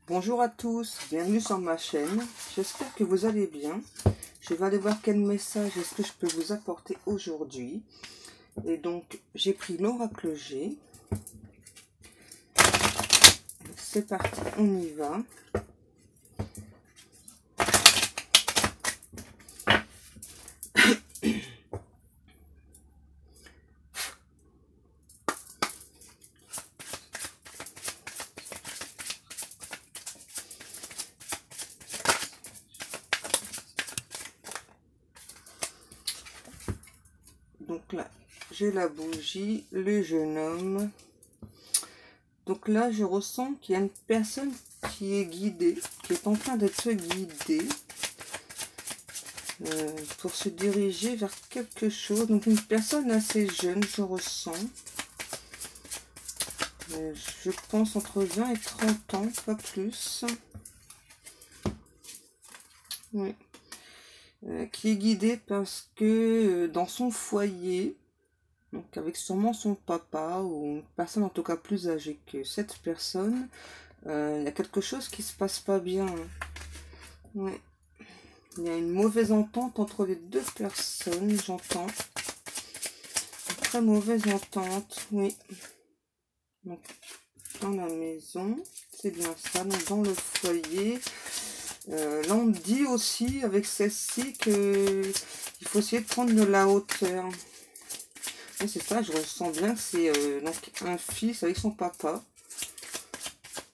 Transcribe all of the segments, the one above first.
Bonjour à tous, bienvenue sur ma chaîne, j'espère que vous allez bien. Je vais aller voir quel message est-ce que je peux vous apporter aujourd'hui. Et donc, j'ai pris l'oracle G. C'est parti, on y va. Donc là, j'ai la bougie, le jeune homme. Donc là, je ressens qu'il y a une personne qui est guidée, qui est en train d'être guidée pour se diriger vers quelque chose. Donc une personne assez jeune, je ressens. Je pense entre 20 et 30 ans, pas plus. Oui. Qui est guidée parce que dans son foyer, donc avec sûrement son papa ou une personne en tout cas plus âgée que cette personne, il y a quelque chose qui se passe pas bien. Ouais. Il y a une mauvaise entente entre les deux personnes, j'entends. Une très mauvaise entente, oui. Donc, dans la maison, c'est bien ça, donc dans le foyer. Là, on me dit aussi avec celle-ci que il faut essayer de prendre de la hauteur. Et c'est ça, je ressens bien que c'est donc un fils avec son papa.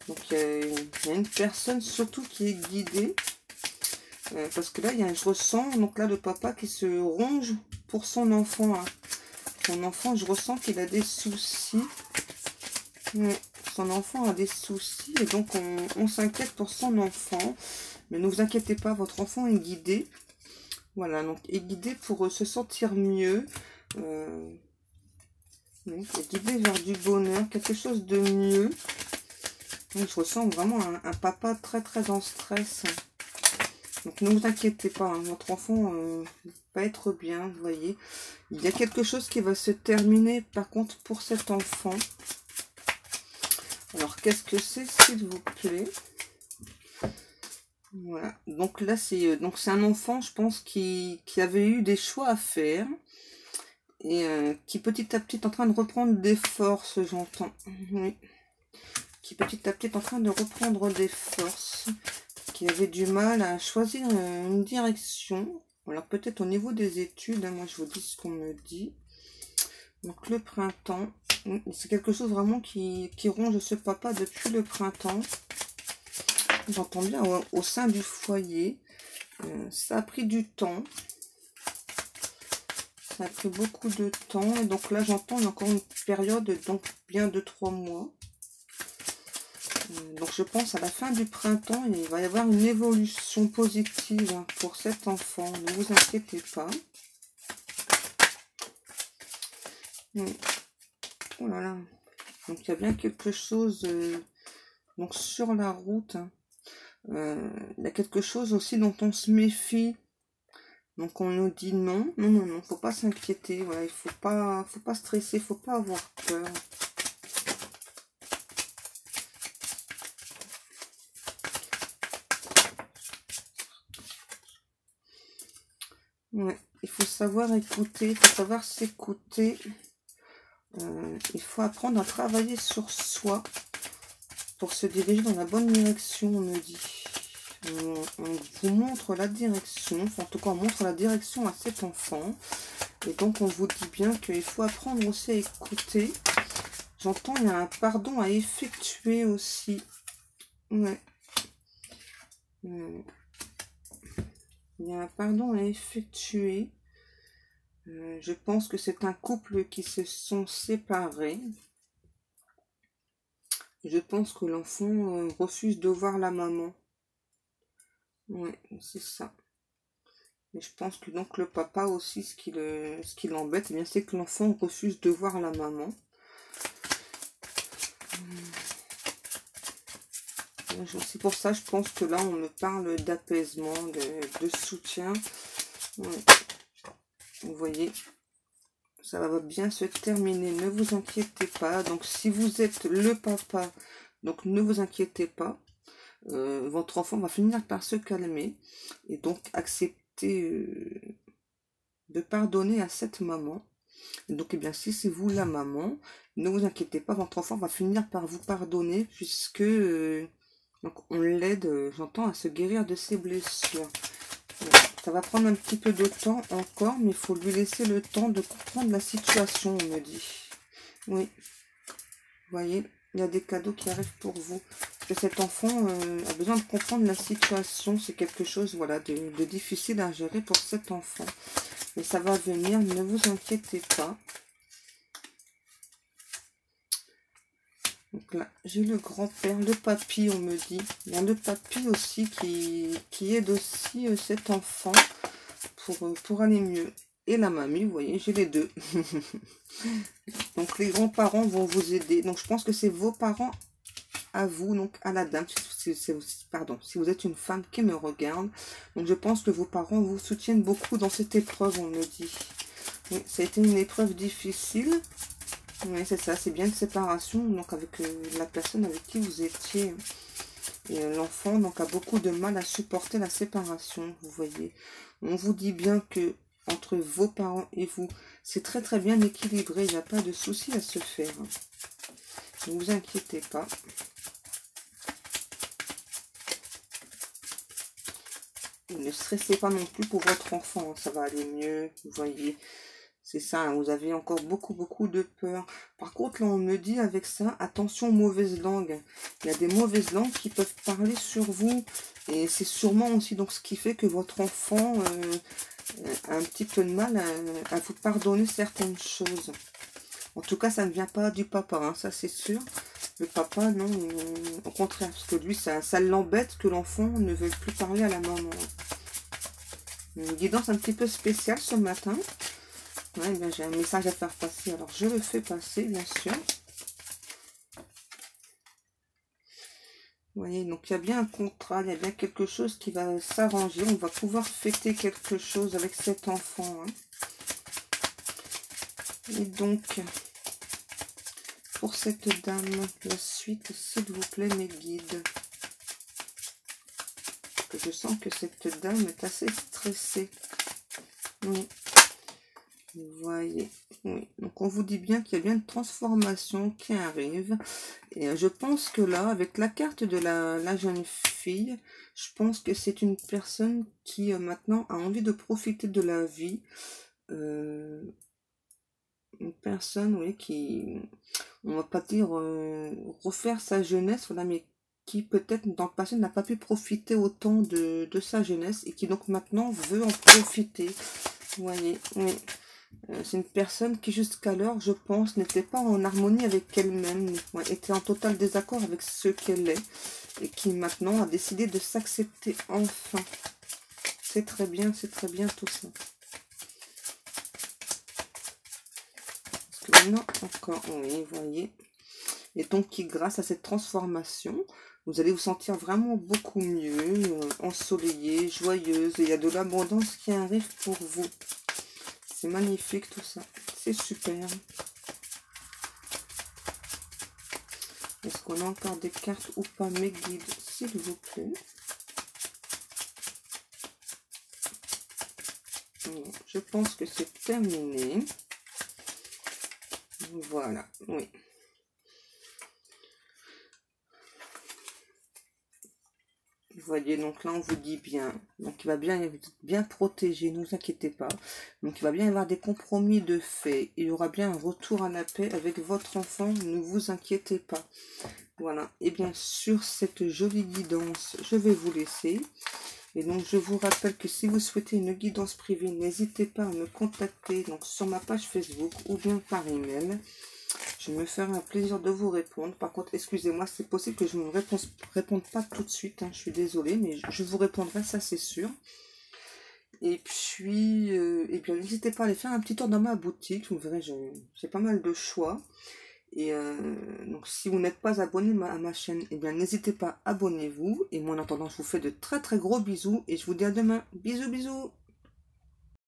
Donc il y a une personne surtout qui est guidée. Parce que là, je ressens donc là le papa qui se ronge pour son enfant. Hein. Son enfant, je ressens qu'il a des soucis. Ouais, son enfant a des soucis et donc on s'inquiète pour son enfant. Mais ne vous inquiétez pas, votre enfant est guidé. Voilà, donc est guidé pour se sentir mieux. Est guidé vers du bonheur, quelque chose de mieux. Donc, je ressens vraiment un papa très très en stress. Donc ne vous inquiétez pas, hein, votre enfant va être bien, vous voyez. Il y a quelque chose qui va se terminer par contre pour cet enfant. Alors qu'est-ce que c'est s'il vous plaît? Voilà, donc là c'est un enfant, je pense, qui avait eu des choix à faire et qui petit à petit est en train de reprendre des forces, j'entends. Oui. Qui petit à petit est en train de reprendre des forces, qui avait du mal à choisir une direction. Alors peut-être au niveau des études, hein, moi je vous dis ce qu'on me dit. Donc le printemps, c'est quelque chose vraiment qui ronge ce papa depuis le printemps. J'entends bien au sein du foyer. Ça a pris du temps. Ça a pris beaucoup de temps. Et donc là, j'entends encore une période, donc bien de 3 mois. Donc je pense à la fin du printemps, il va y avoir une évolution positive pour cet enfant. Ne vous inquiétez pas. Oh là là. Donc il y a bien quelque chose donc sur la route. Hein. Il y a quelque chose aussi dont on se méfie. Donc on nous dit non, non, non, non, faut pas s'inquiéter, voilà, il faut pas stresser, faut pas avoir peur. Ouais, il faut savoir écouter, il faut savoir s'écouter. Il faut apprendre à travailler sur soi pour se diriger dans la bonne direction, on me dit. On vous montre la direction, enfin en tout cas on montre la direction à cet enfant. Et donc on vous dit bien qu'il faut apprendre aussi à écouter. J'entends, il y a un pardon à effectuer aussi. Ouais. Il y a un pardon à effectuer. Je pense que c'est un couple qui se sont séparés. Je pense que l'enfant refuse de voir la maman. Ouais, c'est ça. Mais je pense que donc le papa aussi, ce qui l'embête, eh bien c'est que l'enfant refuse de voir la maman. C'est pour ça, je pense que là, on me parle d'apaisement, de soutien. Ouais. Vous voyez, ça va bien se terminer, ne vous inquiétez pas. Donc, si vous êtes le papa, donc ne vous inquiétez pas. votre enfant va finir par se calmer et donc accepter de pardonner à cette maman. Et donc, eh bien, si c'est vous la maman, ne vous inquiétez pas, votre enfant va finir par vous pardonner puisque donc on l'aide, j'entends, à se guérir de ses blessures. Ça va prendre un petit peu de temps encore, mais il faut lui laisser le temps de comprendre la situation, on me dit. Oui, vous voyez, il y a des cadeaux qui arrivent pour vous. Parce que cet enfant a besoin de comprendre la situation. C'est quelque chose, voilà, de difficile à gérer pour cet enfant. Mais ça va venir, ne vous inquiétez pas. Donc là, j'ai le grand-père, le papy, on me dit. Il y a le papy aussi qui aide aussi cet enfant pour aller mieux. Et la mamie, vous voyez, j'ai les deux. Donc les grands-parents vont vous aider. Donc je pense que c'est vos parents à vous, donc à la dame. Pardon, si vous êtes une femme qui me regarde. Donc je pense que vos parents vous soutiennent beaucoup dans cette épreuve, on me dit. Oui, ça a été une épreuve difficile. Oui, c'est ça, c'est bien une séparation, donc avec la personne avec qui vous étiez. Et l'enfant, donc, a beaucoup de mal à supporter la séparation, vous voyez. On vous dit bien que entre vos parents et vous, c'est très très bien équilibré, il n'y a pas de souci à se faire. Ne vous inquiétez pas. Et ne stressez pas non plus pour votre enfant, ça va aller mieux, vous voyez. C'est ça, hein, vous avez encore beaucoup de peur. Par contre, là, on me dit avec ça, attention aux mauvaises langues. Il y a des mauvaises langues qui peuvent parler sur vous. Et c'est sûrement aussi donc ce qui fait que votre enfant a un petit peu de mal à vous pardonner certaines choses. En tout cas, ça ne vient pas du papa, hein, ça c'est sûr. Le papa, non, au contraire, parce que lui, ça l'embête que l'enfant ne veuille plus parler à la maman. Une guidance un petit peu spéciale ce matin. Ouais, bien, j'ai un message à faire passer, alors je le fais passer, bien sûr. Vous voyez, donc il y a bien un contrat, il y a bien quelque chose qui va s'arranger. On va pouvoir fêter quelque chose avec cet enfant. Hein. Et donc, pour cette dame, la suite, s'il vous plaît, mes guides. Que je sens que cette dame est assez stressée. Oui. Vous voyez, oui. Donc on vous dit bien qu'il y a bien une transformation qui arrive. Et je pense que là, avec la carte de la jeune fille, je pense que c'est une personne qui maintenant a envie de profiter de la vie. Une personne, oui, qui, on va pas dire refaire sa jeunesse, voilà, mais qui peut-être dans le passé n'a pas pu profiter autant de sa jeunesse et qui donc maintenant veut en profiter. Vous voyez, oui. C'est une personne qui jusqu'alors, je pense, n'était pas en harmonie avec elle-même, ouais, était en total désaccord avec ce qu'elle est, et qui maintenant a décidé de s'accepter enfin. C'est très bien tout ça. Parce que maintenant, encore, oui, vous voyez. Et donc, qui grâce à cette transformation, vous allez vous sentir vraiment beaucoup mieux, ensoleillée, joyeuse, et il y a de l'abondance qui arrive pour vous. C'est magnifique tout ça. C'est super. Est-ce qu'on a encore des cartes ou pas, mes guides, s'il vous plaît? Non, je pense que c'est terminé. Voilà, oui. Vous voyez, donc là, on vous dit bien. Donc, il va bien être bien protégé, ne vous inquiétez pas. Donc, il va bien y avoir des compromis de fait. Il y aura bien un retour à la paix avec votre enfant, ne vous inquiétez pas. Voilà. Et bien, sur cette jolie guidance, je vais vous laisser. Et donc, je vous rappelle que si vous souhaitez une guidance privée, n'hésitez pas à me contacter donc sur ma page Facebook ou bien par email. Je me ferai un plaisir de vous répondre. Par contre, excusez-moi, c'est possible que je ne réponde pas tout de suite. Hein, je suis désolée, mais je vous répondrai, ça c'est sûr. Et puis, et bien, n'hésitez pas à aller faire un petit tour dans ma boutique. Vous verrez, j'ai pas mal de choix. Et donc, si vous n'êtes pas abonné à ma chaîne, et bien, n'hésitez pas, abonnez-vous. Et moi, en attendant, je vous fais de très très gros bisous. Et je vous dis à demain. Bisous, bisous.